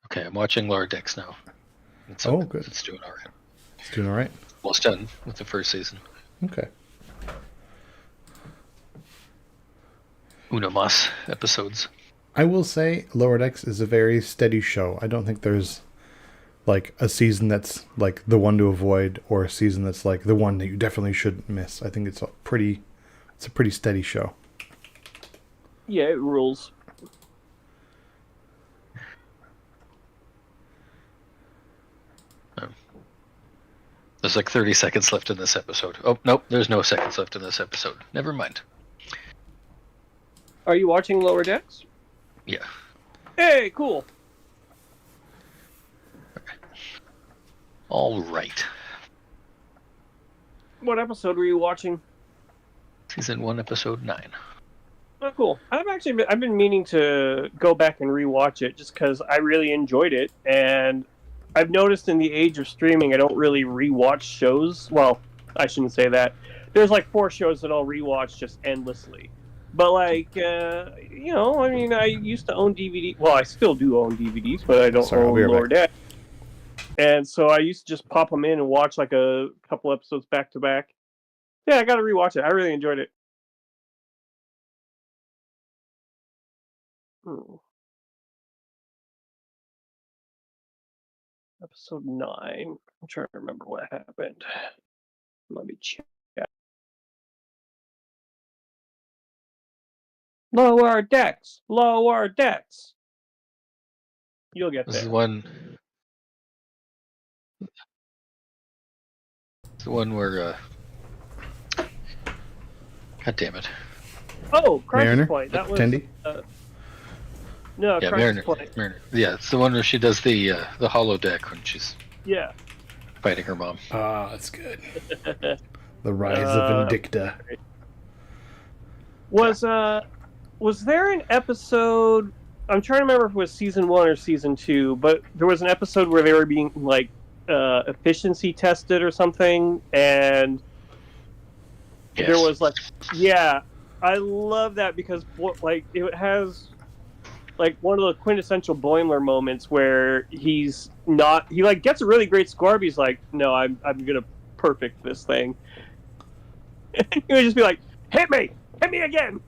Okay, I'm watching Lower Decks now. Good. It's doing all right. It's doing all right. Almost done with the first season. Okay. Una Mas episodes. I will say Lower Decks is a very steady show. I don't think there's like a season that's like the one to avoid or a season that's like the one that you definitely shouldn't miss. I think it's a pretty steady show. Yeah, it rules. There's like 30 seconds left in this episode. Oh, nope, there's no seconds left in this episode. Never mind. Are you watching Lower Decks? Yeah. Hey, cool. All right. What episode were you watching? Season 1, episode 9. Oh, cool. I've been meaning to go back and rewatch it just because I really enjoyed it, and I've noticed in the age of streaming, I don't really rewatch shows. Well, I shouldn't say that. There's like 4 shows that I'll rewatch just endlessly. But like, I mean, I used to own DVD. Well, I still do own DVDs, but I don't own Lower Decks. And so I used to just pop them in and watch like a couple episodes back to back. Yeah, I got to rewatch it. I really enjoyed it. Episode 9. I'm trying to remember what happened. Let me check. Lower Decks. Lower Decks. You'll get This there. is one. It's the one where. God damn it. Oh, Crisis Mariner? Point. That was. Tendi? No, Yeah, Crisis Point. Mariner. Yeah, it's the one where she does the holodeck when she's fighting her mom. Ah, that's good. The Rise of Vindicta. Was there an episode? I'm trying to remember if it was season 1 or season 2, but there was an episode where they were being like efficiency tested or something, and there was like, I love that because like it has like one of the quintessential Boimler moments where he like gets a really great score, but he's like, no, I'm gonna perfect this thing. And he would just be like, hit me again.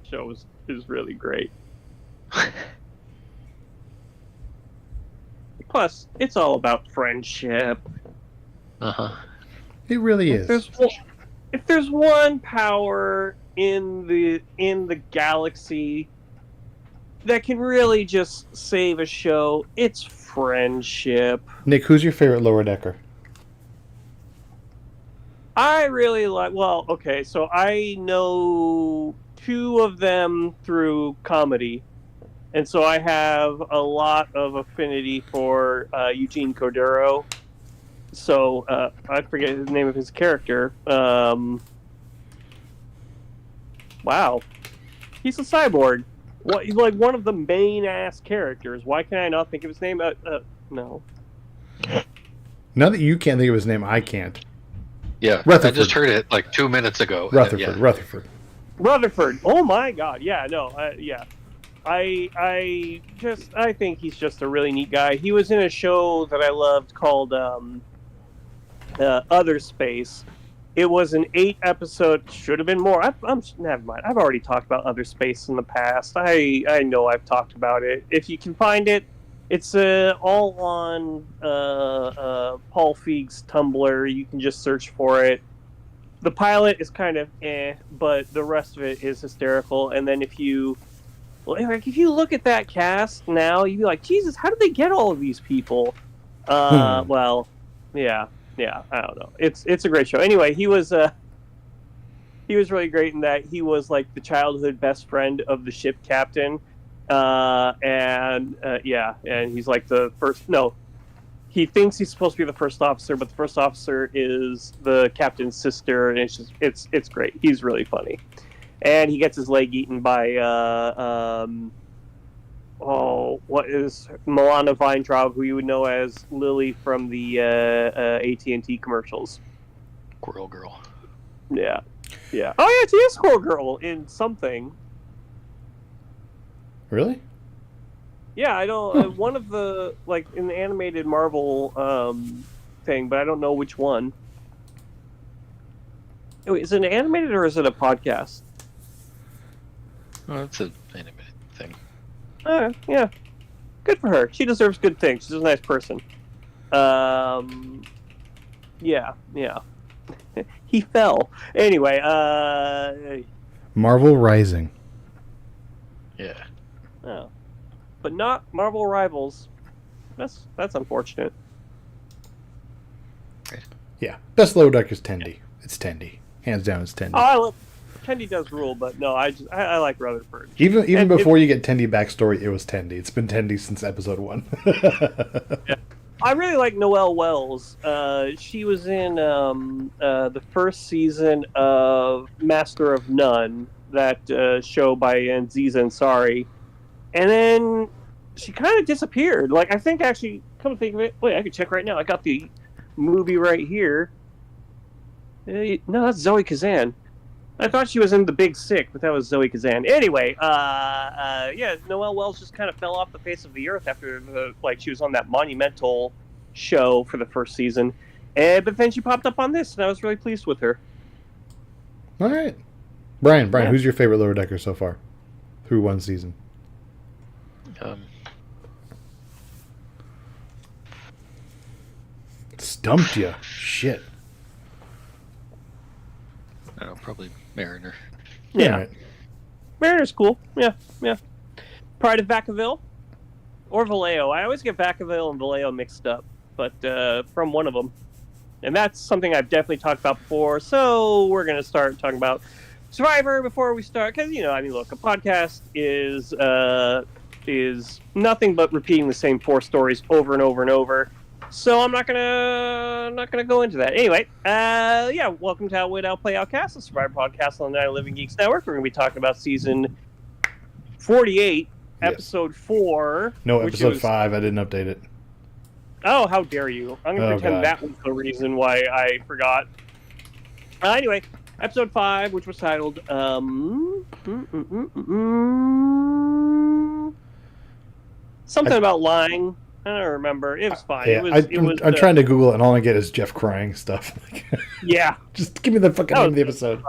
Show is really great. Plus, it's all about friendship. It really is. If there's one power in the galaxy that can really just save a show, it's friendship. Nick, who's your favorite Lower Decker? I really like. Well, okay, so I know 2 of them through comedy, and so I have a lot of affinity for Eugene Cordero. So I forget the name of his character. Wow, he's a cyborg. He's like one of the main ass characters. Why can I not think of his name? No. Now that you can't think of his name, I can't. Yeah, Rutherford. I just heard it like 2 minutes ago. Rutherford. Oh my god! Yeah, no, yeah. I think he's just a really neat guy. He was in a show that I loved called Other Space. It was an 8-episode. Should have been more. I'm never mind. I've already talked about Other Space in the past. I know I've talked about it. If you can find it, it's all on Paul Feig's Tumblr. You can just search for it. The pilot is kind of but the rest of it is hysterical. And then if you look at that cast now, you'd be like, Jesus, how did they get all of these people? Well, yeah, I don't know. It's a great show. Anyway, he was really great in that he was like the childhood best friend of the ship captain, and he's like the first. No, he thinks he's supposed to be the first officer, but the first officer is the captain's sister, and it's great. He's really funny. And he gets his leg eaten by what is Milana Weintraub, who you would know as Lily from the AT&T commercials. Squirrel Girl. Yeah. Oh yeah, she is Squirrel Girl in something. Really? Yeah, I don't. One of the like in the animated Marvel thing, but I don't know which one. Wait, is it animated or is it a podcast? Oh, it's an animated thing. Yeah, good for her. She deserves good things. She's a nice person. Yeah. He fell. Anyway, Marvel Rising. Yeah. oh. But not Marvel Rivals. That's unfortunate. Yeah. Best lower deck is Tendy. It's Tendy. Hands down, it's Tendy. Oh, I love Tendy does rule, but no, I like Rutherford. Even before you get Tendy backstory, it was Tendy. It's been Tendy since episode 1. Yeah. I really like Noelle Wells. She was in the first season of Master of None, that show by Aziz Ansari, and then she kind of disappeared. Like, I think, actually, come to think of it, wait, I can check right now. I got the movie right here. No, that's Zoe Kazan. I thought she was in The Big Sick, but that was Zoe Kazan. Anyway, yeah, Noelle Wells just kind of fell off the face of the earth after she was on that monumental show for the first season, but then she popped up on this, and I was really pleased with her. All right. Brian, Yeah. who's your favorite lower decker so far through one season? Stumped you. Shit. I don't know, probably Mariner. Yeah, All right. Mariner's cool. Yeah. Pride of Vacaville or Vallejo. I always get Vacaville and Vallejo mixed up, but from one of them. And that's something I've definitely talked about before, so we're going to start talking about Survivor before we start, because, look, a podcast is nothing but repeating the same 4 stories over and over and over. So I'm not gonna go into that. Anyway, yeah, welcome to Outwit Outplay Outcast, the Survivor podcast on the Night of Living Geeks Network. We're gonna be talking about season 48, Yes. episode 4. No, which episode was- 5. I didn't update it. Oh, how dare you! I'm gonna Oh, pretend God. that was the reason why I forgot. Anyway, episode 5, which was titled something about lying. I don't remember. It was fine. Yeah, I'm trying to Google it, and all I get is Jeff crying stuff. Yeah. Just give me the fucking name of the episode.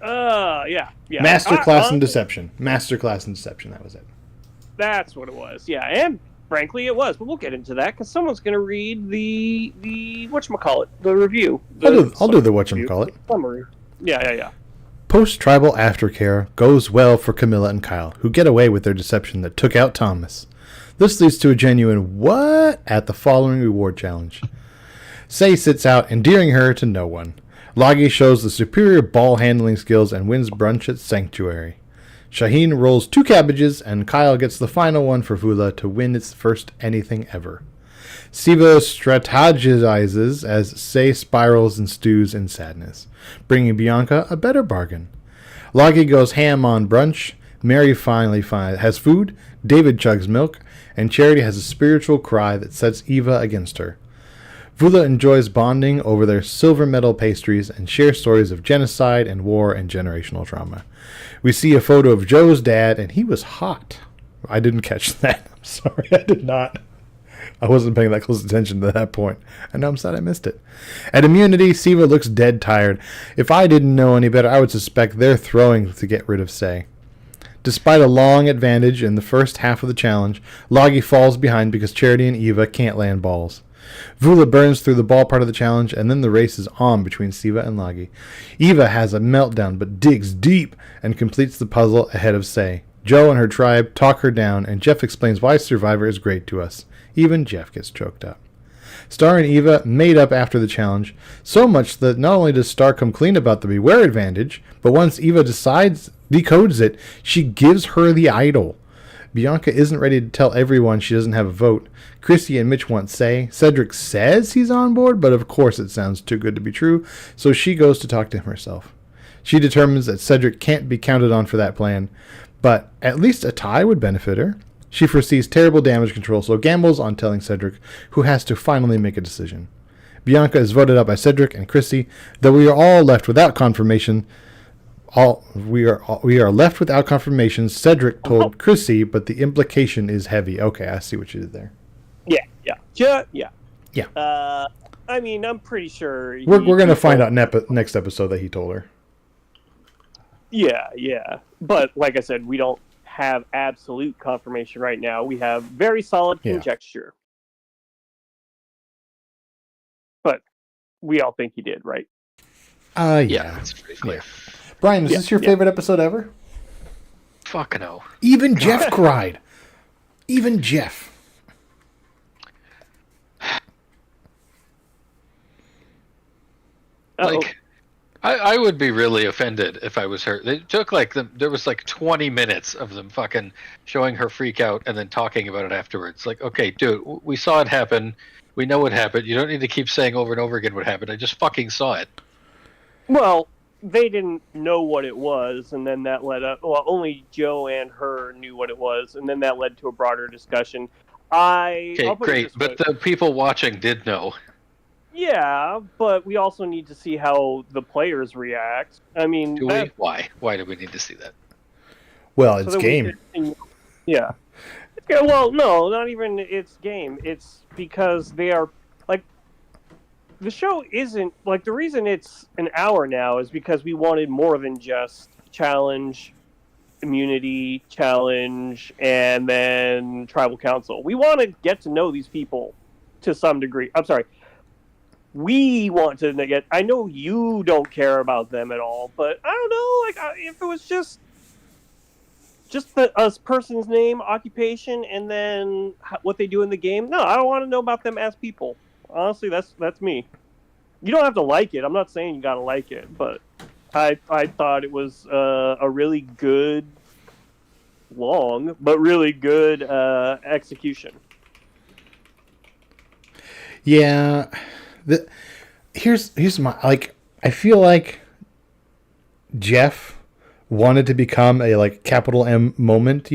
Yeah. Masterclass in Deception. Masterclass in Deception. That was it. That's what it was. Yeah, and frankly, it was. But we'll get into that because someone's going to read the whatchamacallit, the review. I'll do the whatchamacallit. Summary. Yeah. Post-tribal aftercare goes well for Camilla and Kyle, who get away with their deception that took out Thomas. This leads to a genuine what at the following reward challenge. Say sits out, endearing her to no one. Loggy shows the superior ball handling skills and wins brunch at Sanctuary. Shaheen rolls 2 cabbages, and Kyle gets the final one for Vula to win its first anything ever. Siva strategizes as Say spirals and stews in sadness, bringing Bianca a better bargain. Loggy goes ham on brunch, Mary finally has food, David chugs milk, and Charity has a spiritual cry that sets Eva against her. Vula enjoys bonding over their silver medal pastries and share stories of genocide and war and generational trauma. We see a photo of Joe's dad, and he was hot. I didn't catch that. I'm sorry, I did not. I wasn't paying that close attention to that point, and I'm sad I missed it. At Immunity, Siva looks dead tired. If I didn't know any better, I would suspect they're throwing to get rid of Say. Despite a long advantage in the first half of the challenge, Loggy falls behind because Charity and Eva can't land balls. Vula burns through the ball part of the challenge, and then the race is on between Siva and Loggy. Eva has a meltdown but digs deep and completes the puzzle ahead of Say. Joe and her tribe talk her down, and Jeff explains why Survivor is great to us. Even Jeff gets choked up. Star and Eva made up after the challenge, so much that not only does Star come clean about the beware advantage, but once Eva decodes it, she gives her the idol. Bianca isn't ready to tell everyone she doesn't have a vote. Chrissy and Mitch want Say. Cedric says he's on board, but of course it sounds too good to be true, so she goes to talk to him herself. She determines that Cedric can't be counted on for that plan, but at least a tie would benefit her. She foresees terrible damage control, so gambles on telling Cedric, who has to finally make a decision. Bianca is voted out by Cedric and Chrissy, though we are all left without confirmation We are left without confirmation. Cedric told Chrissy, but the implication is heavy. Okay, I see what you did there. Yeah. Yeah. I mean, I'm pretty sure We're gonna find out next episode that he told her. Yeah. But like I said, we don't have absolute confirmation right now. We have very solid conjecture. But we all think he did, right? Yeah. That's pretty clear. Yeah. Brian, is this your favorite episode ever? Fuck no. Even Jeff cried. Even Jeff. Like, I would be really offended if I was her. They took there was 20 minutes of them fucking showing her freak out and then talking about it afterwards. Like, okay, dude, we saw it happen. We know what happened. You don't need to keep saying over and over again what happened. I just fucking saw it. Well, they didn't know what it was, and then that led up. Well, only Joe and her knew what it was, and then that led to a broader discussion. Okay, great, but the people watching did know. Yeah, but we also need to see how the players react. I mean, do we? Why? Why do we need to see that? Well, it's game. Yeah. Well, no, not even it's game. It's because they are the show isn't the reason it's an hour now is because we wanted more than just challenge, immunity, challenge, and then tribal council. We want to get to know these people to some degree. I'm sorry. We want to get. I know you don't care about them at all, but I don't know. If it was just a person's name, occupation, and then what they do in the game. No, I don't want to know about them as people. Honestly, that's me. You don't have to like it. I'm not saying you gotta like it, but I thought it was a really good, long but really good execution. Yeah, here's my I feel like Jeff wanted to become a capital M moment,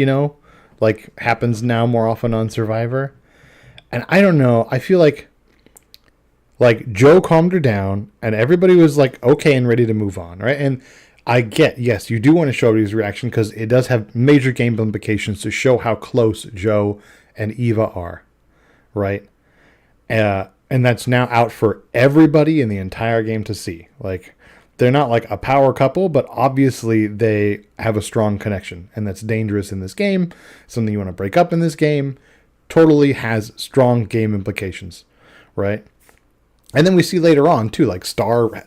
happens now more often on Survivor. And I don't know, I feel like Joe calmed her down and everybody was okay and ready to move on, right? And I get, yes, you do want to show everybody's reaction because it does have major game implications to show how close Joe and Eva are, right? And that's now out for everybody in the entire game to see. They're not a power couple, but obviously they have a strong connection, and that's dangerous in this game. Something you want to break up in this game totally has strong game implications, right? And then we see later on too, Star,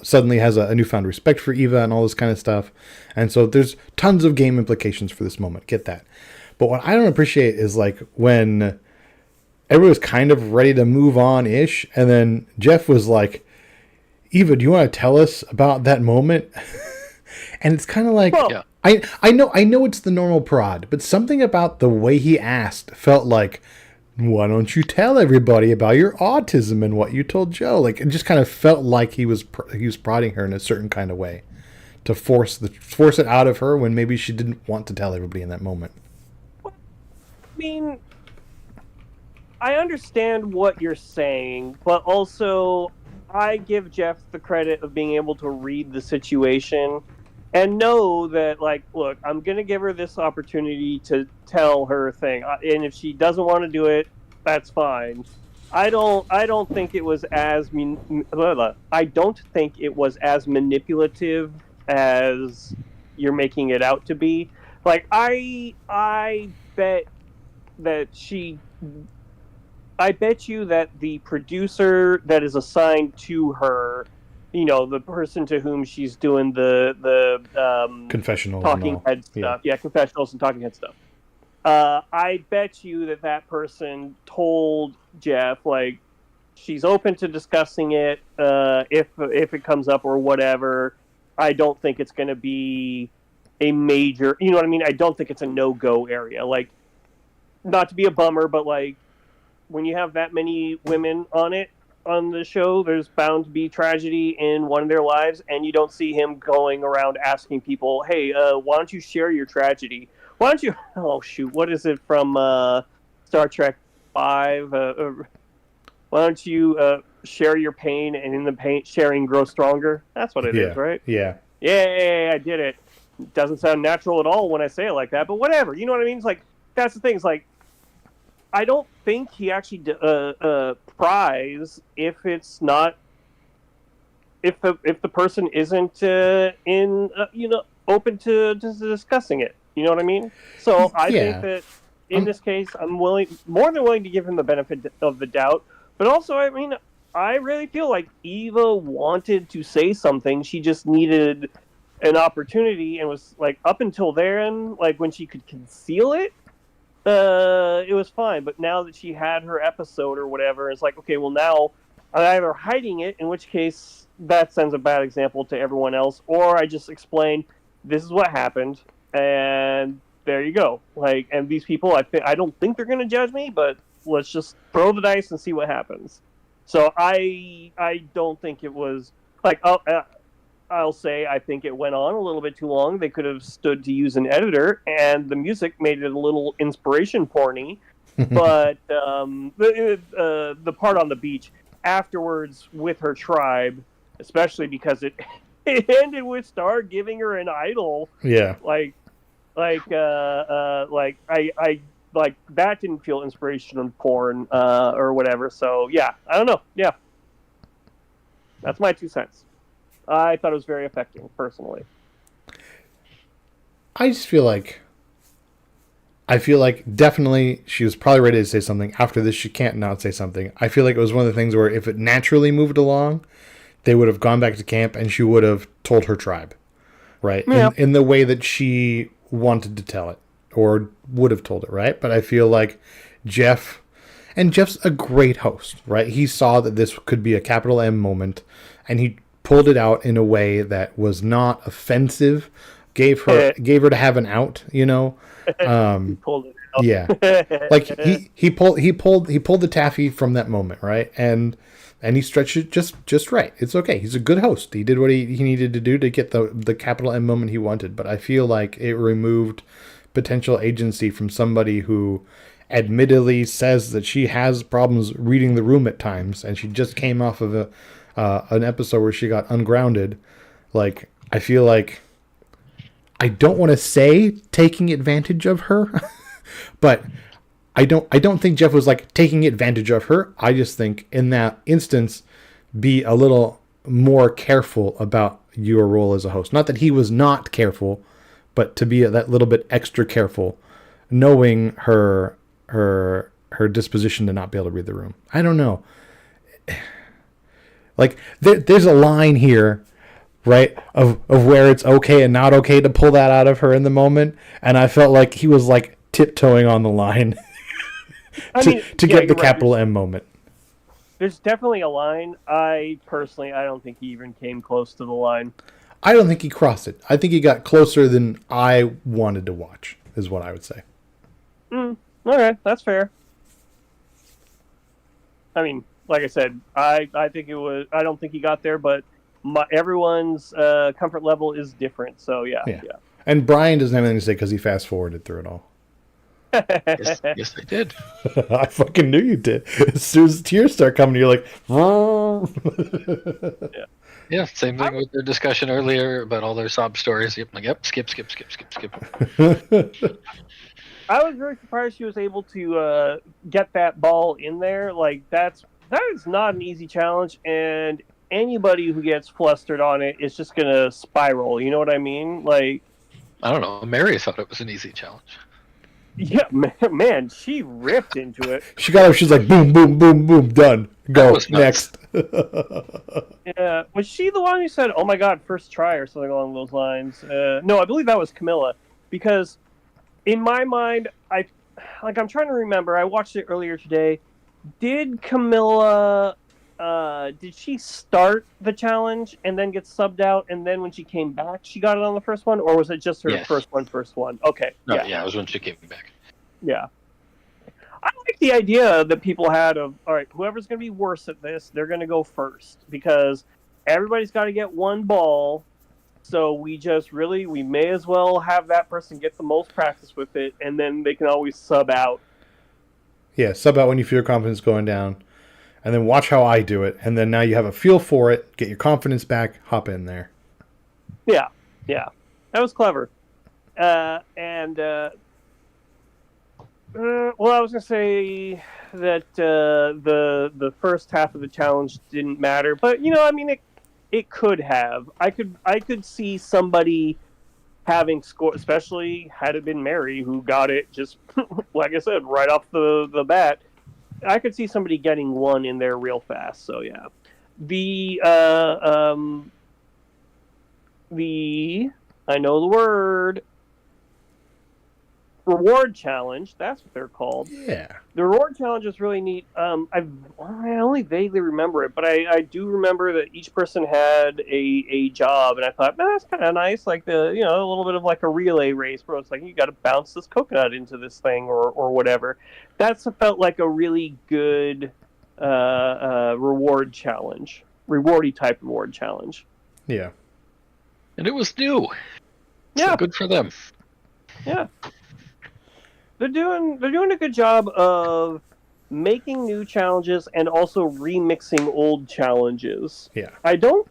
suddenly has a newfound respect for Eva and all this kind of stuff. And so there's tons of game implications for this moment. Get that. But what I don't appreciate is when everyone was kind of ready to move on ish. And then Jeff was like, Eva, do you want to tell us about that moment? And it's kind of I know it's the normal prod, but something about the way he asked felt like, why don't you tell everybody about your autism and what you told Joe? It just kind of felt like he was prodding her in a certain kind of way to force it out of her when maybe she didn't want to tell everybody in that moment. I mean, I understand what you're saying, but also I give Jeff the credit of being able to read the situation and know that, look, I'm going to give her this opportunity to tell her thing. And if she doesn't want to do it, that's fine. I don't think it was as manipulative as you're making it out to be. I bet you that the producer that is assigned to her, the person to whom she's doing the confessionals, talking head stuff, confessionals and talking head stuff. I bet you that person told Jeff she's open to discussing it if it comes up or whatever. I don't think it's going to be a major, you know what I mean? I don't think it's a no-go area. Not to be a bummer, but when you have that many women on the show, there's bound to be tragedy in one of their lives, and you don't see him going around asking people, hey, why don't you share your tragedy? Why don't you, oh shoot, what is it from Star Trek 5? Why don't you share your pain, and in the pain, sharing grows stronger? That's what it is, right? Yeah. Yay, I did it. Doesn't sound natural at all when I say it like that, but whatever. You know what I mean? It's like, that's the thing. It's like, I don't think he actually prize if it's not, if the person isn't open to discussing it. You know what I mean? So I think Yeah. that in this case, I'm more than willing to give him the benefit of the doubt. But also, I mean, I really feel like Eva wanted to say something. She just needed an opportunity, and was like, up until then, like when she could conceal it, it was fine. But now that she had her episode or whatever, it's like, okay, well, now I'm either hiding it, in which case that sends a bad example to everyone else, or I just explain this is what happened, and there you go. Like, and these people, I don't think they're gonna judge me, but let's just throw the dice and see what happens. So I don't think it was like, I'll say I think it went on a little bit too long. They could have stood to use an editor, and the music made it a little inspiration porny. But the part on the beach afterwards with her tribe, especially because it it ended with Star giving her an idol. Yeah. I like that didn't feel inspiration porn or whatever. So yeah, I don't know. Yeah, that's my 2 cents. I thought it was very affecting, personally. I just feel like definitely she was probably ready to say something. After this, she can't not say something. I feel like it was one of the things where if it naturally moved along, they would have gone back to camp and she would have told her tribe, right? Yeah. In the way that she wanted to tell it or would have told it, right? But I feel like Jeff's a great host, right? He saw that this could be a capital M moment and he pulled it out in a way that was not offensive, gave her to have an out, you know. He pulled it out. Yeah, like he pulled the taffy from that moment, right? And he stretched it just right. It's okay. He's a good host. He did what he needed to do to get the capital M moment he wanted. But I feel like it removed potential agency from somebody who admittedly says that she has problems reading the room at times, and she just came off of an episode where she got ungrounded. Like, I feel like, I don't want to say taking advantage of her, but I don't think Jeff was like taking advantage of her. I just think in that instance, be a little more careful about your role as a host. Not that he was not careful, but to be that little bit extra careful, knowing her disposition to not be able to read the room. I don't know. Like there's a line here, right, of where it's okay and not okay to pull that out of her in the moment, and I felt like he was like tiptoeing on the line to get the capital M moment. There's definitely a line. I don't think he even came close to the line. I don't think he crossed it. I think he got closer than I wanted to watch, is what I would say. Okay, that's fair. I mean, like I said, I think it was. I don't think he got there, but everyone's comfort level is different. So yeah. And Brian doesn't have anything to say because he fast forwarded through it all. Yes, I did. I fucking knew you did. As soon as the tears start coming, you're like, Yeah, same thing with their discussion earlier about all their sob stories. Yep, like, yep, skip. I was very surprised she was able to get that ball in there. Like, that is not an easy challenge, and anybody who gets flustered on it is just gonna spiral. You know what I mean? Like, I don't know. Mary thought it was an easy challenge. yeah, man, she ripped into it. She got up. She's like, boom, boom, boom, boom, done. Go next. Yeah, was she the one who said, "Oh my God, first try" or something along those lines? No, I believe that was Camilla, because in my mind, I'm trying to remember. I watched it earlier today. Did Camilla? Did she start the challenge and then get subbed out, and then when she came back, she got it on the first one, or was it just her first one? Okay. No, yeah, it was when she came back. Yeah. I like the idea that people had of, all right, whoever's going to be worse at this, they're going to go first, because everybody's got to get one ball. So we may as well have that person get the most practice with it, and then they can always sub out. Yeah, sub out when you feel your confidence going down, and then watch how I do it, and then now you have a feel for it, get your confidence back, hop in there. Yeah. Yeah, that was clever. And well, I was gonna say that the first half of the challenge didn't matter, but I mean, it could have. I could see somebody having scored, especially had it been Mary who got it just like I said right off the bat. I could see somebody getting one in there real fast. So yeah, the the I know the word reward challenge. That's what they're called. Yeah. The reward challenge is really neat. I only vaguely remember it, but I do remember that each person had a job, and I thought, man, that's kind of nice. Like a little bit of like a relay race, where it's like you got to bounce this coconut into this thing or whatever. That's felt like a really good reward challenge, rewardy type reward challenge. Yeah. And it was new. Yeah, So good for them. yeah. They're doing a good job of making new challenges and also remixing old challenges. Yeah. I don't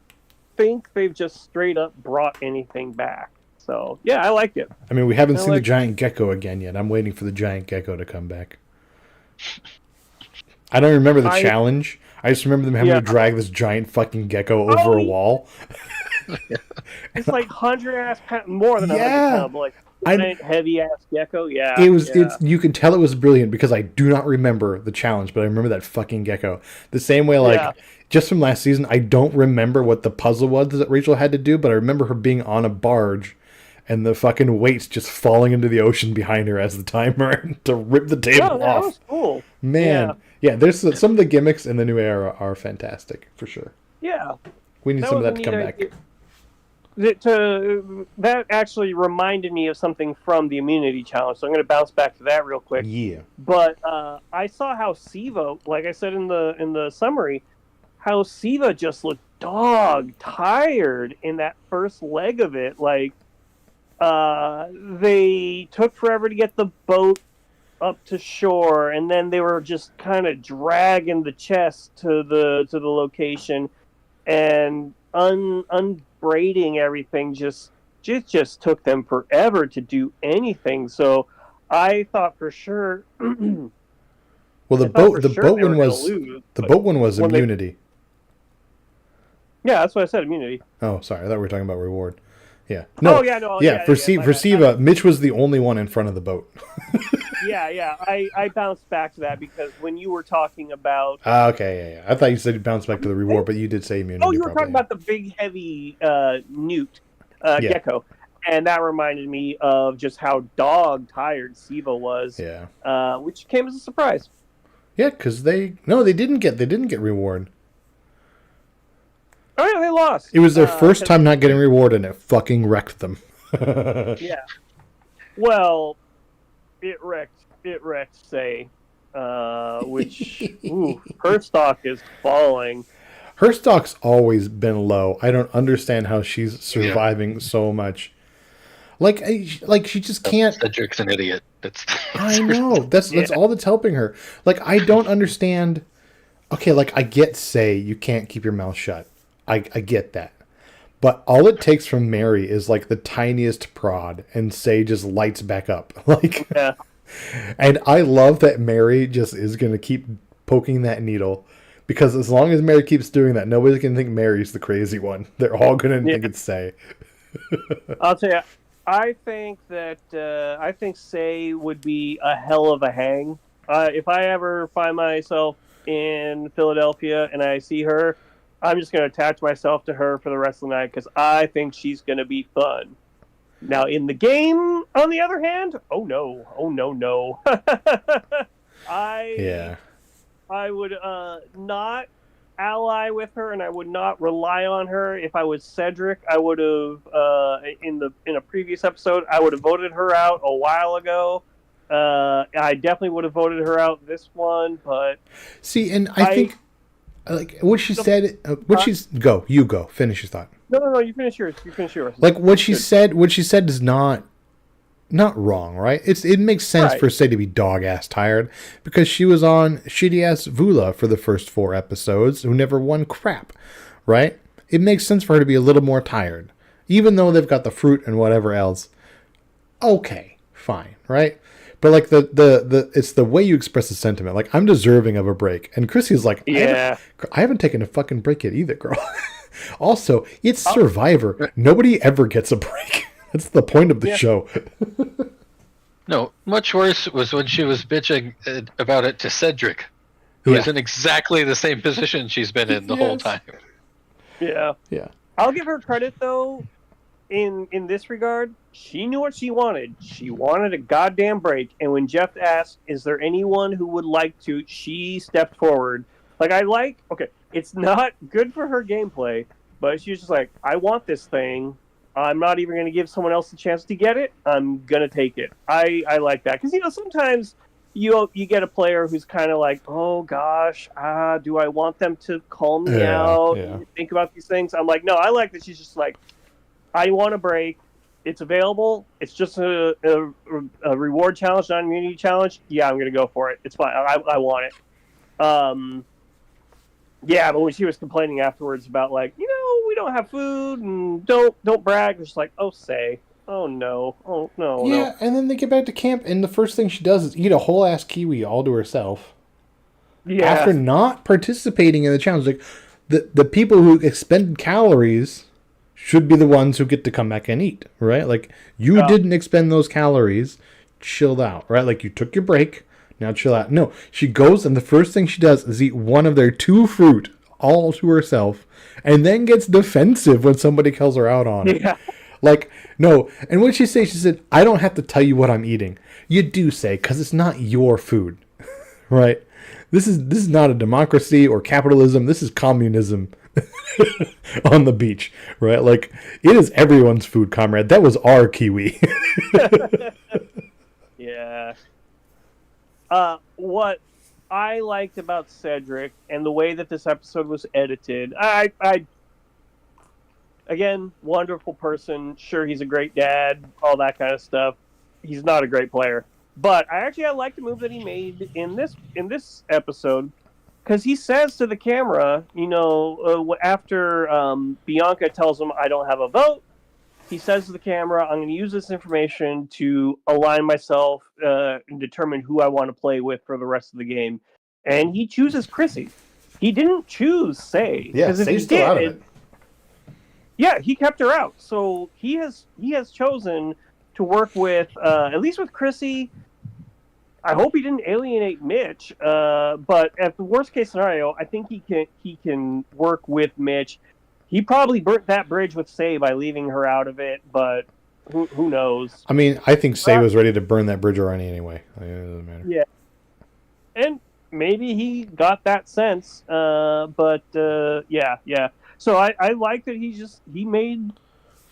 think they've just straight up brought anything back. So yeah, I liked it. I mean, we haven't seen the giant gecko again yet. I'm waiting for the giant gecko to come back. I don't remember the challenge. I just remember them having to drag this giant fucking gecko over a wall. It's like 100 pounds, more than 100 pounds, like heavy ass gecko. Yeah, It's you can tell it was brilliant because I do not remember the challenge, but I remember that fucking gecko. The same way, just from last season, I don't remember what the puzzle was that Rachel had to do, but I remember her being on a barge and the fucking weights just falling into the ocean behind her as the timer to rip the table off. That was cool. Man, yeah, there's some of the gimmicks in the new era are fantastic for sure. Yeah, we need some of that to come back. That actually reminded me of something from the immunity challenge, so I'm going to bounce back to that real quick. Yeah. But I saw how Siva, like I said in the summary, how Siva just looked dog tired in that first leg of it. Like they took forever to get the boat up to shore, and then they were just kind of dragging the chest to the location, and unbraiding everything just took them forever to do anything. So I thought for sure. Well, the boat one was immunity. Yeah, that's what I said. Immunity. Oh, sorry. I thought we were talking about reward. Yeah. No. Oh yeah, no. For Siva, Mitch was the only one in front of the boat. Yeah. I bounced back to that because when you were talking about. Okay, yeah. I thought you said you bounced back to the reward, but you did say immunity. Oh, you were talking about the big, heavy newt gecko, and that reminded me of just how dog tired Siva was. Yeah. Which came as a surprise. Yeah, because they didn't get reward. Oh yeah, they lost. It was their first time not getting reward, and it fucking wrecked them. Yeah. Well, it wrecked Say, which her stock is falling. Her stock's always been low. I don't understand how she's surviving so much. Like she just can't. Cedric's an idiot. I know. That's all that's helping her. Like, I don't understand. Okay, like, I get Say you can't keep your mouth shut. I get that. But all it takes from Mary is like the tiniest prod, and Say just lights back up. Like, yeah. And I love that Mary just is going to keep poking that needle, because as long as Mary keeps doing that, nobody's going to think Mary's the crazy one. They're all going to think it's Say. I'll tell you, I think Say would be a hell of a hang. If I ever find myself in Philadelphia and I see her, I'm just going to attach myself to her for the rest of the night because I think she's going to be fun. Now, in the game, on the other hand, oh no. I would not ally with her, and I would not rely on her. If I was Cedric, I would have in a previous episode, I would have voted her out a while ago. I definitely would have voted her out this one, but see, and I think. Like what she said, you go. Finish your thought. No, you finish yours. Like what she said is not wrong, right? It makes sense for Say to be dog ass tired because she was on shitty ass Vula for the first 4 episodes who never won crap, right? It makes sense for her to be a little more tired. even though they've got the fruit and whatever else. Okay, fine, right? But like the it's the way you express the sentiment. Like, I'm deserving of a break, and Chrissy's like, Yeah. I haven't taken a fucking break yet either, girl. Also, it's Oh, Survivor. Nobody ever gets a break. That's the point of the Yeah. show. No, much worse was when she was bitching about it to Cedric, who is Yeah. in exactly the same position she's been in the whole Yes. time. Yeah. Yeah. I'll give her credit though. In this regard, she knew what she wanted. She wanted a goddamn break. And when Jeff asked, "Is there anyone who would like to?" she stepped forward. Like, okay, it's not good for her gameplay, but she's just like, "I want this thing. I'm not even going to give someone else a chance to get it. I'm gonna take it." I like that, because sometimes you get a player who's kind of like, "Oh gosh, do I want them to call me out? Yeah. And think about these things." I'm like, no, I like that she's just like, I want a break. It's available. It's just a reward challenge, not an immunity challenge. Yeah, I'm going to go for it. It's fine. I want it. Yeah, but when she was complaining afterwards about, like, we don't have food and don't brag, it's just like, oh no, Yeah, no. and then they get back to camp, and the first thing she does is eat a whole ass kiwi all to herself. Yeah. After not participating in the challenge. Like, the people who expended calories should be the ones who get to come back and eat, right? Like, you didn't expend those calories, chilled out, right? Like, you took your break, now chill out. No, she goes, and the first thing she does is eat one of their 2 fruit all to herself, and then gets defensive when somebody calls her out on it. Yeah. Like, no. And what she say? She said, "I don't have to tell you what I'm eating." You do say, because it's not your food, right? This is not a democracy or capitalism. This is communism on the beach, right? Like, it is everyone's food, comrade. That was our kiwi. Yeah. What I liked about Cedric and the way that this episode was edited, I again, wonderful person. Sure, he's a great dad, all that kind of stuff. He's not a great player, but I like the move that he made in this episode, because he says to the camera, after Bianca tells him, "I don't have a vote," he says to the camera, "I'm going to use this information to align myself and determine who I want to play with for the rest of the game." And he chooses Chrissy. He didn't choose Say. Yeah, 'cause if he Say's still out of did, it. yeah, he kept her out. So he has chosen to work with, at least with Chrissy. I hope he didn't alienate Mitch. But at the worst case scenario, I think he can work with Mitch. He probably burnt that bridge with Say by leaving her out of it, but who knows? I mean, I think Say was ready to burn that bridge already anyway. Like, it doesn't matter. Yeah. And maybe he got that sense. Yeah. So I like that he made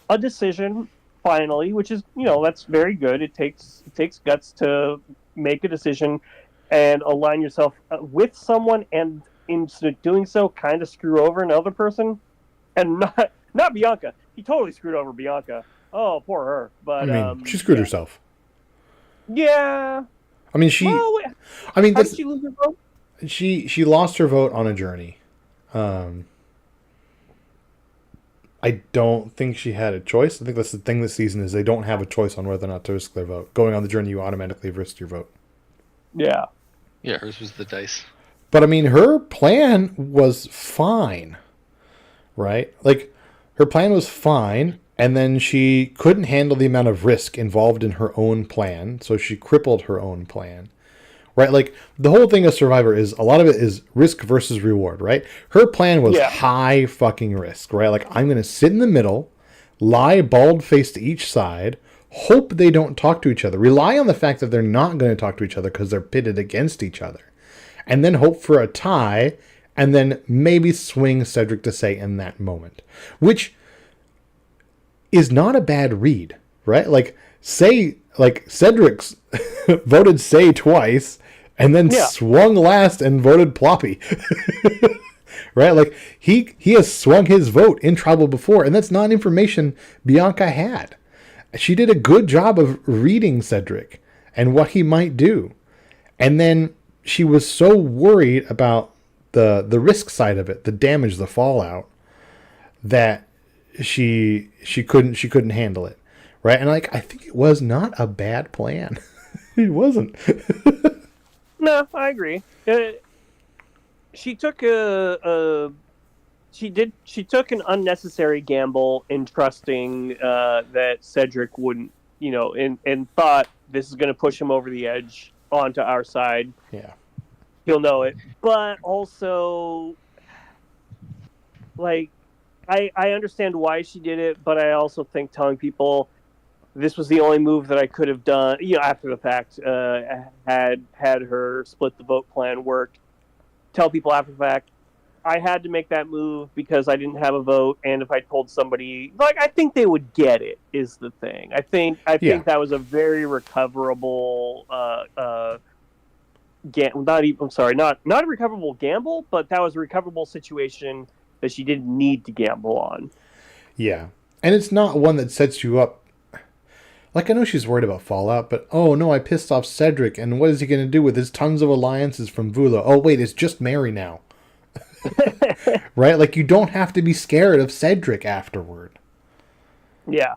a decision finally, which is, that's very good. It takes guts to make a decision and align yourself with someone, and in doing so, kind of screw over another person, and not Bianca. He totally screwed over Bianca. Oh, poor her. But I mean, she screwed herself. Yeah. I mean, Well, I mean, how did she lose her vote? she lost her vote on a journey. I don't think she had a choice. I think that's the thing this season, is they don't have a choice on whether or not to risk their vote. Going on the journey, you automatically risk your vote. Yeah. Yeah, hers was the dice. But I mean, her plan was fine, right? Like, her plan was fine, and then she couldn't handle the amount of risk involved in her own plan, so she crippled her own plan. Right? Like, the whole thing of Survivor is, a lot of it is risk versus reward, right? Her plan was high fucking risk, right? Like, I'm going to sit in the middle, lie bald-faced to each side, hope they don't talk to each other, rely on the fact that they're not going to talk to each other because they're pitted against each other, and then hope for a tie, and then maybe swing Cedric to Say in that moment. Which is not a bad read, right? Like, Cedric's voted Say twice, and then swung last and voted Ploppy. Right? Like, he has swung his vote in Tribal before, and that's not information Bianca had. She did a good job of reading Cedric and what he might do. And then she was so worried about the risk side of it, the damage, the fallout, that she couldn't handle it, right? And like I think it was not a bad plan. It wasn't. No, I agree. She took she took an unnecessary gamble in trusting that Cedric wouldn't, and thought this is going to push him over the edge onto our side. Yeah. He'll know it, but also, like, I understand why she did it, but I also think telling people this was the only move that I could have done, after the fact, had her split the vote plan worked. Tell people after the fact, I had to make that move because I didn't have a vote, and if I told somebody, like, I think they would get it. Is the thing. I think that was a very recoverable. Not even. I'm sorry, not a recoverable gamble, but that was a recoverable situation that she didn't need to gamble on. Yeah, and it's not one that sets you up. Like, I know she's worried about fallout, but oh no, I pissed off Cedric, and what is he going to do with his tons of alliances from Vula? Oh wait, it's just Mary now. Right? Like, you don't have to be scared of Cedric afterward. Yeah.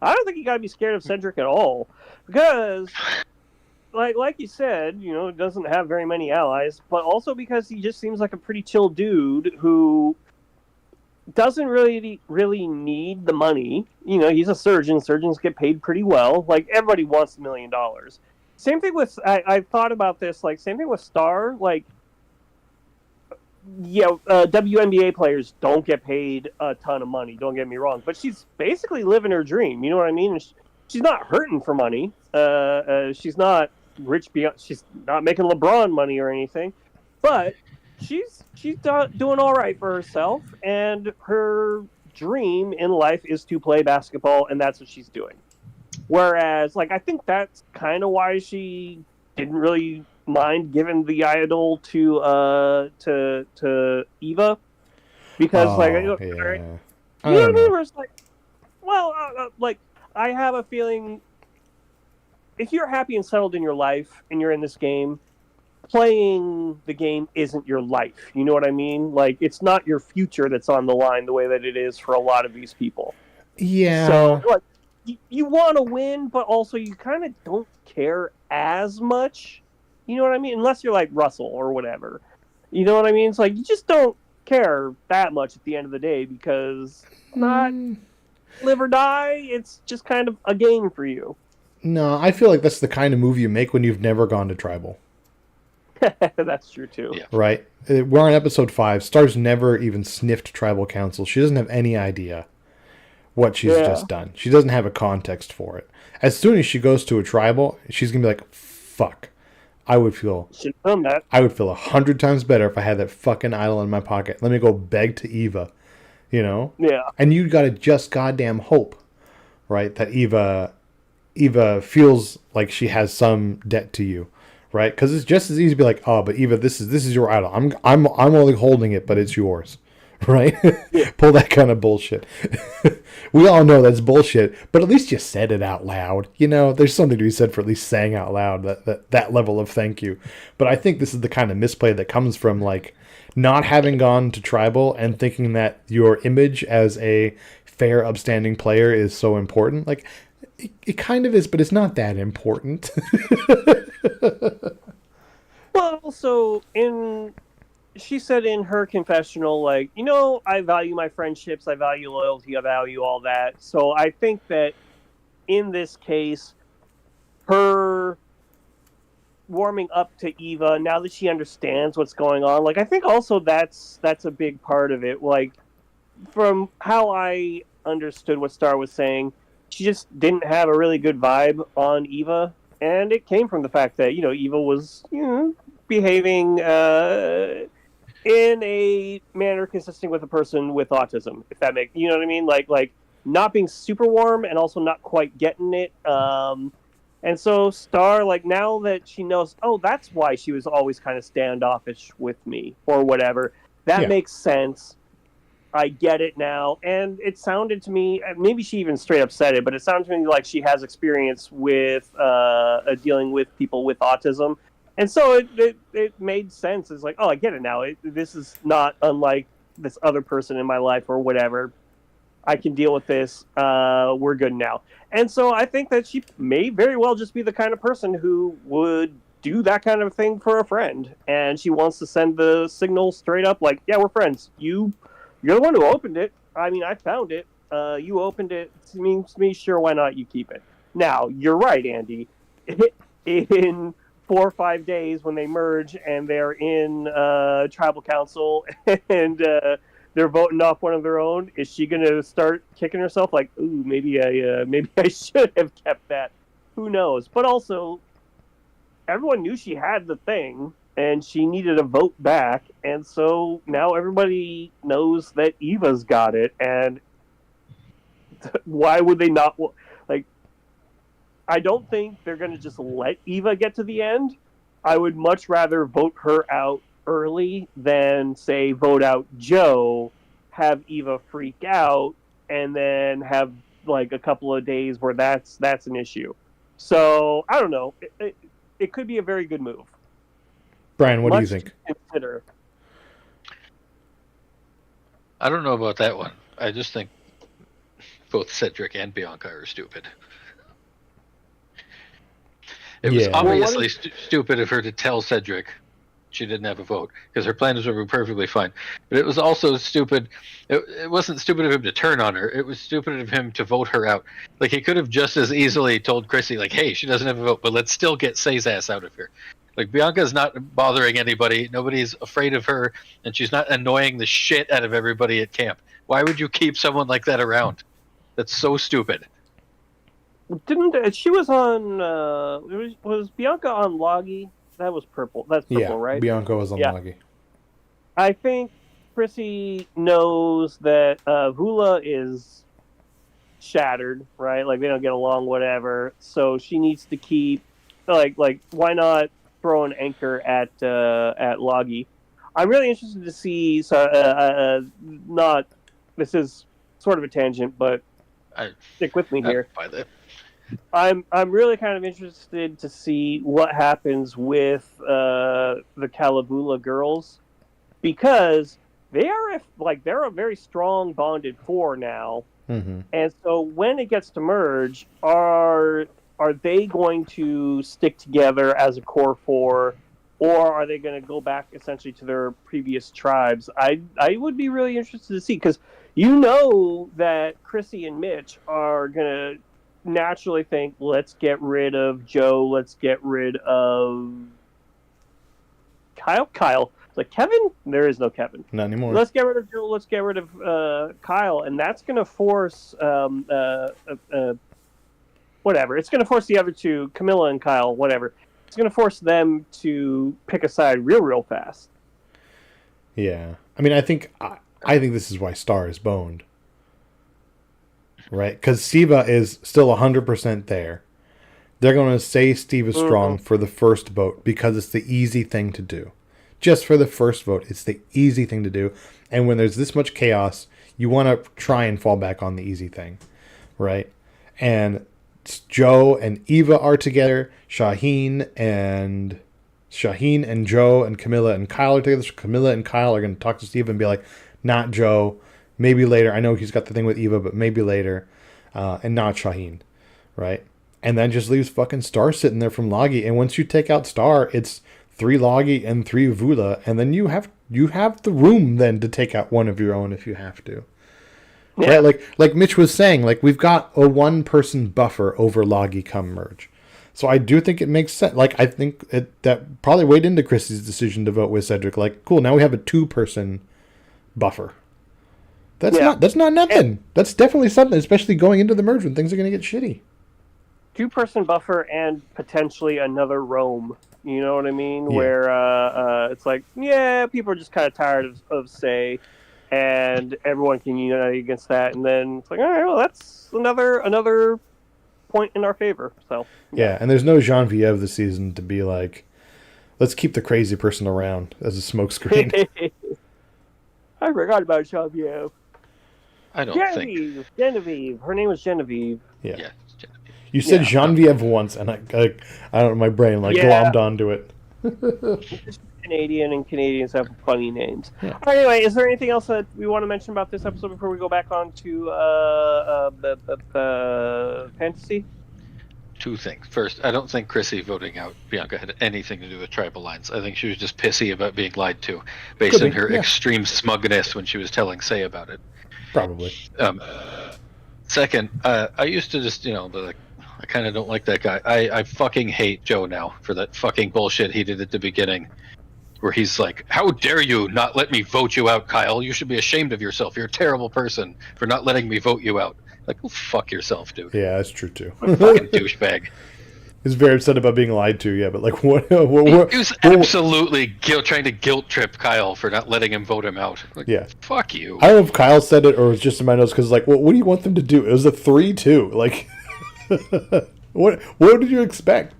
I don't think you gotta be scared of Cedric at all. Because, like you said, doesn't have very many allies, but also because he just seems like a pretty chill dude who doesn't really need the money. He's a surgeon. Surgeons get paid pretty well. Like, everybody wants $1 million. Same thing with, I thought about this, like, same thing with Star. Like, yeah, WNBA players don't get paid a ton of money, don't get me wrong, but she's basically living her dream, you know what I mean? She's not hurting for money. She's not rich beyond, she's not making LeBron money or anything, but she's doing all right for herself, and her dream in life is to play basketball, and that's what she's doing. Whereas, like, I think that's kind of why she didn't really mind giving the idol to Eva, because like, yeah. right? You know what I mean? Where it's like, well, like, I have a feeling if you're happy and settled in your life and you're in this game, playing the game isn't your life. You know what I mean? Like, it's not your future that's on the line the way that it is for a lot of these people. Yeah. So, like, you want to win, but also you kind of don't care as much. You know what I mean? Unless you're like Russell or whatever. You know what I mean? It's like, you just don't care that much at the end of the day, because not live or die, it's just kind of a game for you. No, I feel like that's the kind of move you make when you've never gone to tribal. That's true too. Yeah. Right? We're on episode 5. Star's never even sniffed tribal council. She doesn't have any idea what she's just done. She doesn't have a context for it. As soon as she goes to a tribal, she's going to be like, fuck. I would feel 100 times better if I had that fucking idol in my pocket. Let me go beg to Eva, Yeah. And you gotta just goddamn hope, right, that Eva feels like she has some debt to you, right? Because it's just as easy to be like, oh, but Eva, this is your idol. I'm only holding it, but it's yours. Right? Yeah. Pull that kind of bullshit. We all know that's bullshit, but at least you said it out loud. There's something to be said for at least saying out loud that level of thank you. But I think this is the kind of misplay that comes from, like, not having gone to tribal and thinking that your image as a fair, upstanding player is so important. Like, it kind of is, but it's not that important. Well, so she said in her confessional, like, I value my friendships, I value loyalty, I value all that. So I think that in this case, her warming up to Eva, now that she understands what's going on, like, I think also that's a big part of it. Like, from how I understood what Star was saying, she just didn't have a really good vibe on Eva, and it came from the fact that, Eva was, behaving in a manner consistent with a person with autism, if that makes, you know what I mean? Like not being super warm and also not quite getting it. And so Star, like, now that she knows, oh, that's why she was always kind of standoffish with me or whatever, that makes sense. I get it now. And it sounded to me, maybe she even straight up said it, but it sounded to me like she has experience with dealing with people with autism. And so it made sense. It's like, oh, I get it now. This is not unlike this other person in my life or whatever. I can deal with this. We're good now. And so I think that she may very well just be the kind of person who would do that kind of thing for a friend, and she wants to send the signal straight up, like, "Yeah, we're friends. You're the one who opened it. I mean, I found it. You opened it. To me, sure, why not? You keep it." Now, you're right, Andy. In 4 or 5 days, when they merge and they're in tribal council and they're voting off one of their own, is she going to start kicking herself like, "Ooh, maybe I should have kept that"? Who knows? But also, everyone knew she had the thing and she needed a vote back, and so now everybody knows that Eva's got it, and why would they not, like, I don't think they're going to just let Eva get to the end. I would much rather vote her out early than, say, vote out Joe, have Eva freak out, and then have like a couple of days where that's an issue. So I don't know. It could be a very good move. Brian, what do you think? Consider. I don't know about that one. I just think both Cedric and Bianca are stupid. It was obviously stupid of her to tell Cedric she didn't have a vote, because her plans were perfectly fine. But it was also stupid. It wasn't stupid of him to turn on her. It was stupid of him to vote her out. Like, he could have just as easily told Chrissy, like, "Hey, she doesn't have a vote, but let's still get Say's ass out of here." Like, Bianca's not bothering anybody. Nobody's afraid of her, and she's not annoying the shit out of everybody at camp. Why would you keep someone like that around? That's so stupid. Didn't she was on? Was Bianca on Loggy? That was purple. That's purple, right? Bianca was on Loggy. I think Chrissy knows that Vula is shattered, right? Like, they don't get along, whatever. So she needs to keep, like why not throw an anchor at Loggy? I'm really interested to see. Not, this is sort of a tangent, but stick with me here. I'm really kind of interested to see what happens with the Calavula girls, because they're a very strong bonded four now, and so when it gets to merge, are they going to stick together as a core four, or are they going to go back essentially to their previous tribes? I would be really interested to see, because you know that Chrissy and Mitch are going to naturally think, let's get rid of Joe, let's get rid of Kyle. Like, Kevin? There is no Kevin. Not anymore. Let's get rid of Joe, let's get rid of Kyle, and that's going to force whatever. It's going to force the other two, Camilla and Kyle, whatever. It's going to force them to pick a side real fast. Yeah. I mean, I think this is why Star is boned. Right? Because Siva is still 100% there. They're going to say Steve is strong for the first vote because it's the easy thing to do. Just for the first vote, it's the easy thing to do. And when there's this much chaos, you want to try and fall back on the easy thing. Right? And Joe and Eva are together. Shaheen and Joe and Camilla and Kyle are together. So Camilla and Kyle are going to talk to Steve and be like, "Not Joe. Maybe later." I know he's got the thing with Eva, but maybe later. And not Shaheen. Right? And then just leaves fucking Star sitting there from Loggy. And once you take out Star, it's 3 Loggy and 3 Vula. And then you have the room then to take out one of your own if you have to. Yeah. Right? Like Mitch was saying, like, we've got a 1-person buffer over Loggy come merge. So I do think it makes sense. Like, I think that probably weighed into Chrissy's decision to vote with Cedric. Like, cool, now we have a 2-person buffer. That's not nothing. That's definitely something, especially going into the merge when things are going to get shitty. 2-person buffer and potentially another roam. You know what I mean? Yeah. Where it's like, people are just kind of tired of Say, and everyone can unite against that, and then it's like, all right, well, that's another point in our favor. So yeah, and there's no Genevieve this season to be like, let's keep the crazy person around as a smokescreen. I forgot about Genevieve. I don't think Genevieve. Her name was Genevieve. Yeah. Genevieve. You said Genevieve once, and I don't know, my brain glommed onto it. Canadian, and Canadians have funny names. Yeah. Anyway, is there anything else that we want to mention about this episode before we go back on to fantasy? Two things. First, I don't think Chrissy voting out Bianca had anything to do with tribal lines. I think she was just pissy about being lied to, based on her extreme smugness when she was telling Say about it. Probably. Second, I used to just, be like, I kind of don't like that guy. I fucking hate Joe now for that fucking bullshit he did at the beginning, where he's like, "How dare you not let me vote you out, Kyle? You should be ashamed of yourself. You're a terrible person for not letting me vote you out." Like, go fuck yourself, dude. Yeah, that's true too. Fucking douchebag. He's very upset about being lied to. Yeah, but like, what? He was absolutely trying to guilt trip Kyle for not letting him vote him out. Like, yeah, fuck you. I don't know if Kyle said it or it was just in my notes because like, what do you want them to do? It was a 3-2. Like, what did you expect?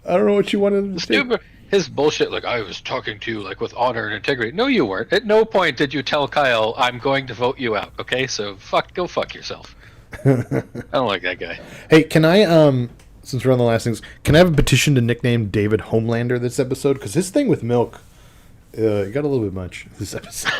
I don't know what you wanted them to do. His bullshit, like, I was talking to you, like, with honor and integrity. No, you weren't. At no point did you tell Kyle, I'm going to vote you out, okay? So, go fuck yourself. I don't like that guy. Hey, can I, since we're on the last things, can I have a petition to nickname David Homelander this episode? Because his thing with milk got a little bit much this episode.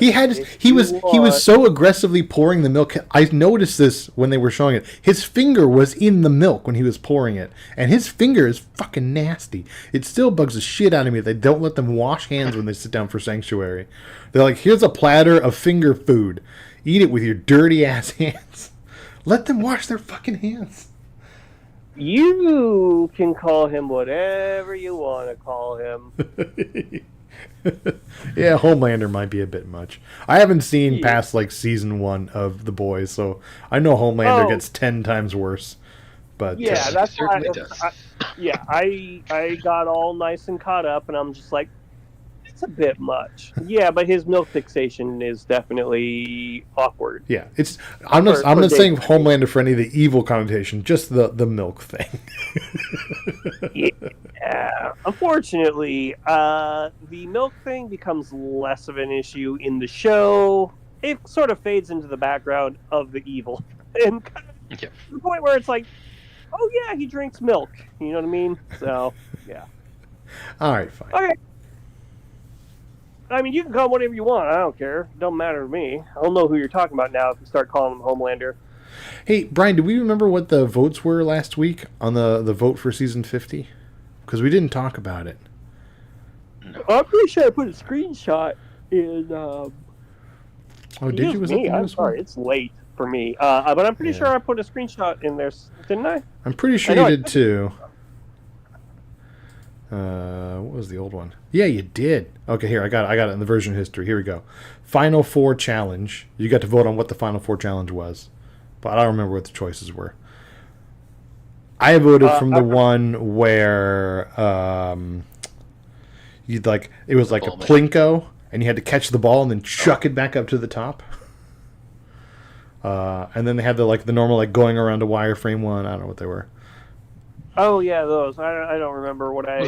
He was so aggressively pouring the milk. I noticed this when they were showing it. His finger was in the milk when he was pouring it, and his finger is fucking nasty. It still bugs the shit out of me that they don't let them wash hands when they sit down for Sanctuary. They're like, here's a platter of finger food. Eat it with your dirty ass hands. Let them wash their fucking hands. You can call him whatever you want to call him. Yeah, Homelander might be a bit much. I haven't seen past like season 1 of The Boys, so I know Homelander gets 10 times worse. But yeah, that's why. Does. I got all nice and caught up, and I'm just like, it's a bit much. Yeah, but his milk fixation is definitely awkward. Yeah, I'm not saying Homelander for any of the evil connotation, just the milk thing. Yeah, unfortunately, the milk thing becomes less of an issue in the show. It sort of fades into the background of the evil, and to the point where it's like, oh yeah, he drinks milk. You know what I mean? So yeah. All right, fine. Okay. I mean, you can call him whatever you want. I don't care. It don't matter to me. I don't know who you're talking about now if you start calling him Homelander. Hey, Brian, do we remember what the votes were last week on the vote for season 50? Because we didn't talk about it. No. I'm pretty sure I put a screenshot in. Oh, did you? Was me? That I'm sorry, it's late for me. But I'm pretty sure I put a screenshot in there, didn't I? I'm pretty sure you did too. What was the old one? Yeah, you did. Okay, here, I got it in the version history. Here we go. Final 4 challenge. You got to vote on what the Final 4 challenge was. But I don't remember what the choices were. I voted from the one where you'd like it was like a plinko and you had to catch the ball and then chuck it back up to the top. And then they had the normal like going around a wireframe one. I don't know what they were. Oh yeah, those. I don't remember what I.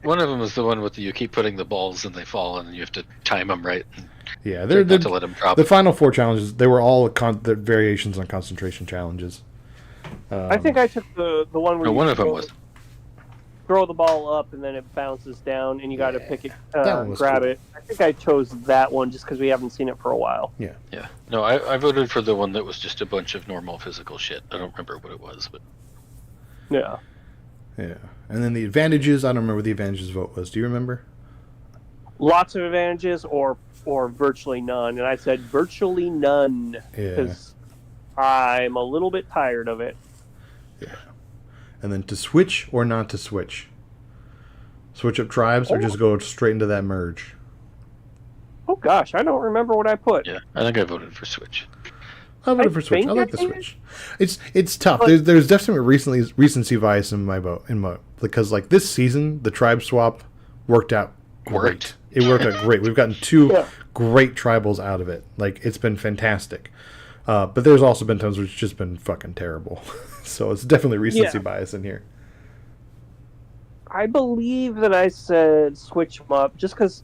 One of them was the one with you keep putting the balls and they fall and you have to time them right. Yeah, they're to let them drop. The final 4 challenges. They were all the variations on concentration challenges. I think I took the one where one of them was throw the ball up and then it bounces down and you got to pick it, grab cool. it. I think I chose that one just because we haven't seen it for a while. Yeah. Yeah. No, I voted for the one that was just a bunch of normal physical shit. I don't remember what it was, but yeah. Yeah. And then the advantages. I don't remember what the advantages vote was. Do you remember? Lots of advantages or virtually none, and I said virtually none because I'm a little bit tired of it. Yeah. And then to switch or not to switch? Switch up tribes or just go straight into that merge? Oh gosh, I don't remember what I put. Yeah, I think I voted for switch. I voted for switch. I like the switch. It's tough. There's definitely recency bias in my vote because like this season the tribe swap worked out great. It worked out great. We've gotten 2 great tribals out of it. Like it's been fantastic. But there's also been times where it's just been fucking terrible. So it's definitely recency bias in here. I believe that I said switch them up just because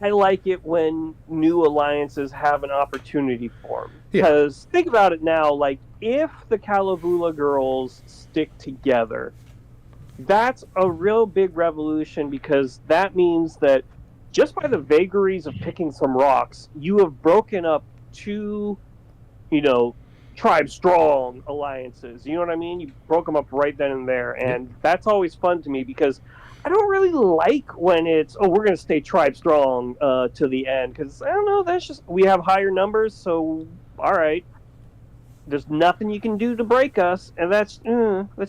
I like it when new alliances have an opportunity form. Because think about it now, like if the Calavula girls stick together, That's a real big revolution because that means that just by the vagaries of picking some rocks, you have broken up two, you know, tribe strong alliances. You know what I mean? You broke them up right then and there, Yep. and that's always fun to me because I don't really like when it's we're going to stay tribe strong to the end because I don't know, that's just we have higher numbers, so all right, there's nothing you can do to break us, and that's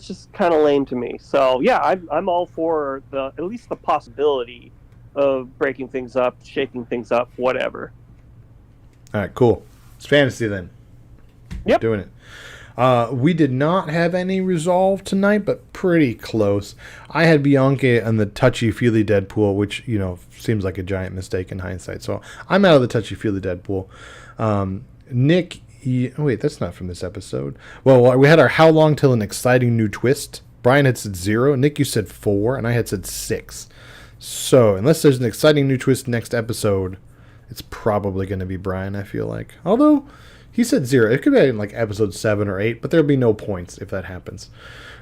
just kind of lame to me. So yeah, I'm all for the at least the possibility of breaking things up, shaking things up, whatever. All right, cool. It's fantasy then. Yep. Doing it. We did not have any resolve tonight, but pretty close. I had Bianca and the touchy-feely Deadpool, which, seems like a giant mistake in hindsight. So I'm out of the touchy-feely Deadpool. Nick, wait, that's not from this episode. Well, we had our how long till an exciting new twist. Brian had said 0. Nick, you said 4, and I had said 6. So unless there's an exciting new twist next episode, it's probably going to be Brian, I feel like. Although... he said 0. It could be in like episode 7 or 8, but there'll be no points if that happens.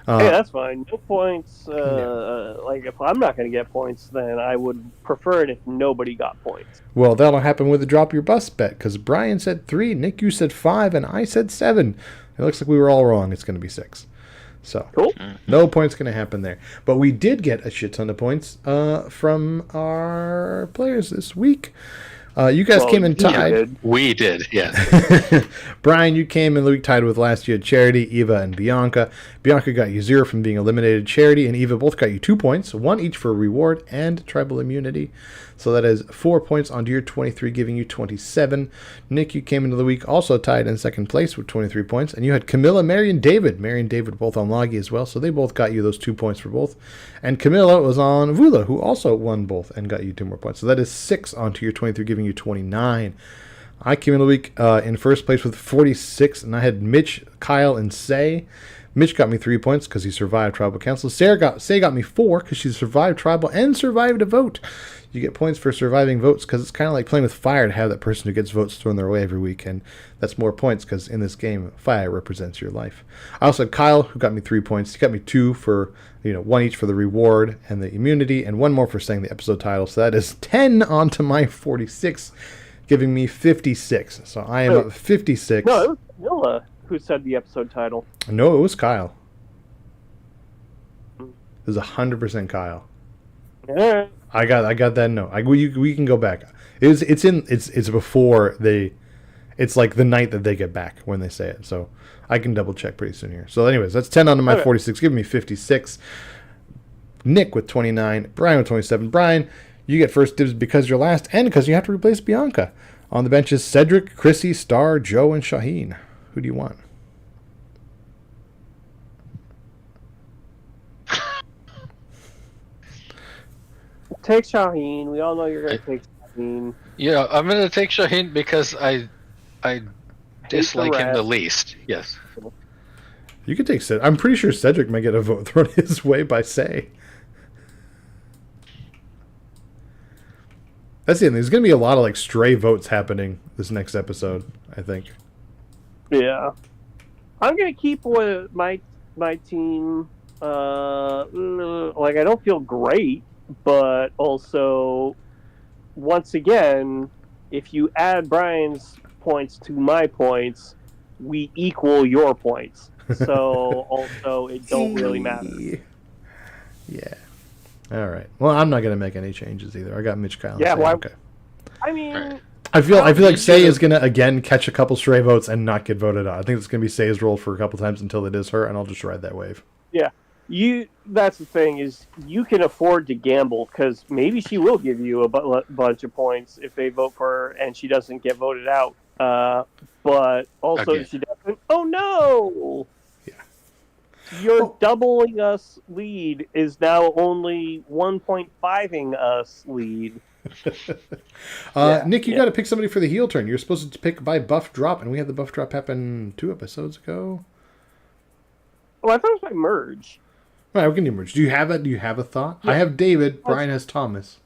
Hey, that's fine. No points. Like, if I'm not going to get points, then I would prefer it if nobody got points. Well, that'll happen with the drop your bus bet, because Brian said 3, Nick, you said 5, and I said 7. It looks like we were all wrong. It's going to be 6. So, Cool. No points going to happen there. But we did get a shit ton of points from our players this week. You guys came in tied. We did, yes. Brian, you came in the week tied with last year Charity, Eva, and Bianca. Bianca got you 0 from being eliminated. Charity and Eva both got you 2 points, 1 each for reward and tribal immunity. So that is 4 points onto your 23, giving you 27. Nick, you came into the week also tied in second place with 23 points. And you had Camilla, Mary, and David. Mary and David both on Loggy as well, so they both got you those 2 points for both. And Camilla was on Vula, who also won both and got you 2 more points. So that is 6 onto your 23, giving you 29. I came in the week in first place with 46, and I had Mitch, Kyle, and Say. Mitch got me 3 points because he survived Tribal Council. Say got me 4 because she survived Tribal and survived a vote. You get points for surviving votes because it's kind of like playing with fire to have that person who gets votes thrown their way every week, and that's more points because in this game, fire represents your life. I also had Kyle, who got me 3 points. He got me 2 for, 1 each for the reward and the immunity, and 1 more for saying the episode title. So that is 10 onto my 46, giving me 56. So I am at 56. No, it was Camilla who said the episode title. No, it was Kyle. It was 100% Kyle. Yeah. I got that note. We can go back. It's before they. It's like the night that they get back when they say it. So I can double check pretty soon here. So anyways, that's 10 onto my 46, giving me 56. Nick with 29, Brian with 27. Brian, you get first dibs because you're last and because you have to replace Bianca. On the bench is Cedric, Chrissy, Star, Joe, and Shaheen. Who do you want? Take Shaheen. We all know you're going to take Shaheen. Yeah, I'm going to take Shaheen because I dislike him the least. Yes. You could take Cedric. I'm pretty sure Cedric might get a vote thrown his way by Say. That's the end. There's going to be a lot of stray votes happening this next episode, I think. Yeah. I'm going to keep with my team. I don't feel great, but also, once again, if you add Brian's points to my points, we equal your points. So also, it don't really matter. Yeah. All right. Well, I'm not going to make any changes either. I got Mitch, Kyle. Yeah. Why? Okay. I mean, I feel like Say is going to again catch a couple stray votes and not get voted out. I think it's going to be Say's role for a couple times until it is her, and I'll just ride that wave. Yeah. That's the thing is you can afford to gamble because maybe she will give you a bunch of points if they vote for her and she doesn't get voted out. But also if she doesn't, oh no! Yeah. Your doubling us lead is now only 1.5ing us lead. Nick, you got to pick somebody for the heel turn. You're supposed to pick by buff drop, and we had the buff drop happen 2 episodes ago. Oh, I thought it was by merge. All right, we can do merge. Do you have a thought? Yeah. I have David. Brian has Thomas.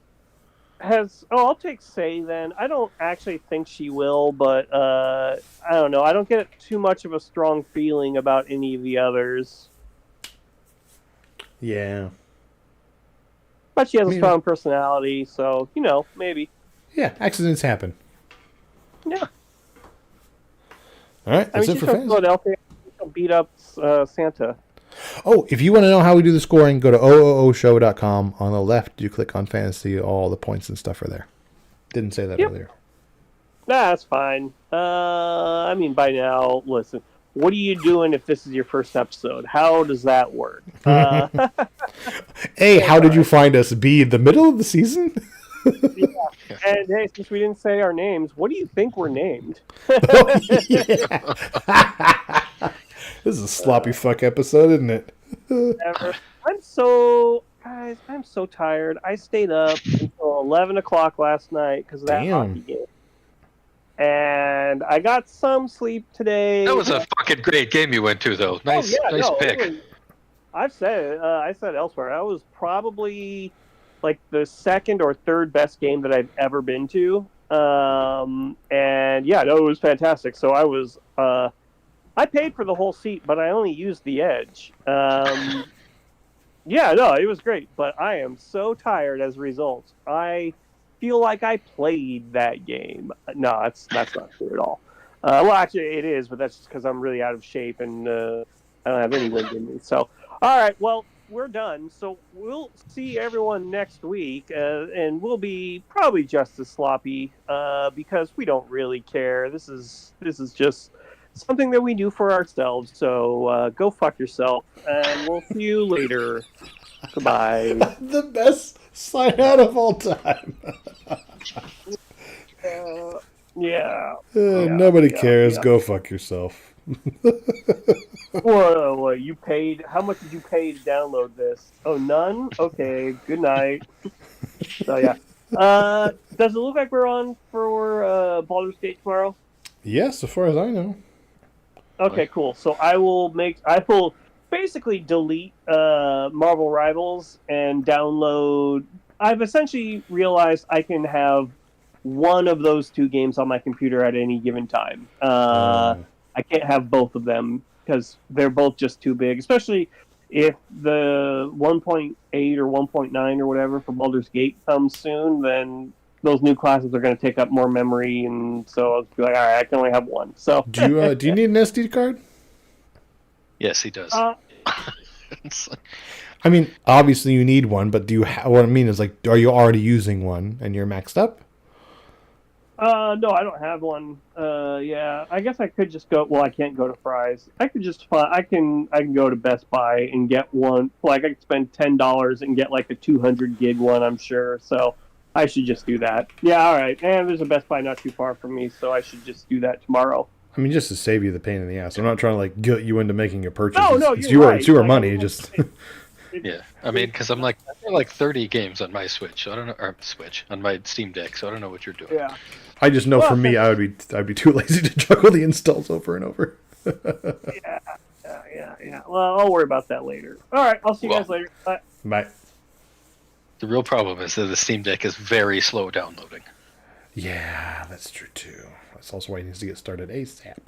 I'll take Say then. I don't actually think she will, but I don't know. I don't get too much of a strong feeling about any of the others. Yeah. But she has a Maybe. strong personality, so maybe. Yeah, accidents happen. Yeah, All right, I mean that's it she's for from fantasy. Philadelphia. She'll beat up Santa. Oh, if you want to know how we do the scoring, go to ooshow.com. On the left, you click on fantasy. All the points and stuff are there. Didn't say that Yep. earlier. Nah, that's fine. I mean, by now, listen. What are you doing if this is your first episode? How does that work? A, It's how all did you right. find us? B, the middle of the season? Yeah. And hey, since we didn't say our names, what do you think we're named? Oh, yeah. This is a sloppy fuck episode, isn't it? Ever. I'm so tired. I stayed up until 11 o'clock last night because of that Damn. hockey game, and I got some sleep today. That was a fucking great game you went to, though. Oh Nice, yeah, nice no, it pick. was. I've said it. I said elsewhere. That was probably like the second or third best game that I've ever been to. And yeah, no, it was fantastic. So I paid for the whole seat, but I only used the edge. Yeah, no, it was great, but I am so tired as a result. I feel like I played that game. No, that's not true at all. Well, actually, it is, but that's just because I'm really out of shape and I don't have any wind in me. So, all right, well, we're done. So we'll see everyone next week, and we'll be probably just as sloppy because we don't really care. This is just something that we do for ourselves. So go fuck yourself, and we'll see you later. Goodbye. The best sign out of all time. Yeah. Nobody cares. Yeah. Go fuck yourself. Whoa, you paid? How much did you pay to download this? Oh, none. Okay. Good night. So yeah. Does it look like we're on for Baldur's Gate tomorrow? Yes, as far as I know. Okay, cool. So I will basically delete Marvel Rivals and download. I've essentially realized I can have one of those two games on my computer at any given time. I can't have both of them because they're both just too big, especially if the 1.8 or 1.9 or whatever for Baldur's Gate comes soon, then those new classes are going to take up more memory, and so I'll be like, all right, I can only have one. So Do you need an SD card? Yes, he does. It's like- I mean, obviously you need one, but do you? What I mean is, like, are you already using one and you're maxed up? No, I don't have one. Yeah, I guess I could just go. Well, I can't go to Fry's. I could just find. I can go to Best Buy and get one. Like I could spend $10 and get like a 200 gig one. I'm sure. So I should just do that. Yeah, all right. And there's a Best Buy not too far from me, so I should just do that tomorrow. I mean, just to save you the pain in the ass. I'm not trying to like guilt you into making a purchase. No, It's you're right. It's your Like, money. I mean, Just yeah, I mean, because I'm like, there are like 30 games on my Switch. So I don't know, or Switch on my Steam Deck. So I don't know what you're doing. Yeah. I just know Well, for me, I'd be too lazy to juggle the installs over and over. Yeah. Well, I'll worry about that later. All right. I'll see you guys later. Bye. Bye. The real problem is that the Steam Deck is very slow downloading. Yeah, that's true too. That's also why he needs to get started ASAP.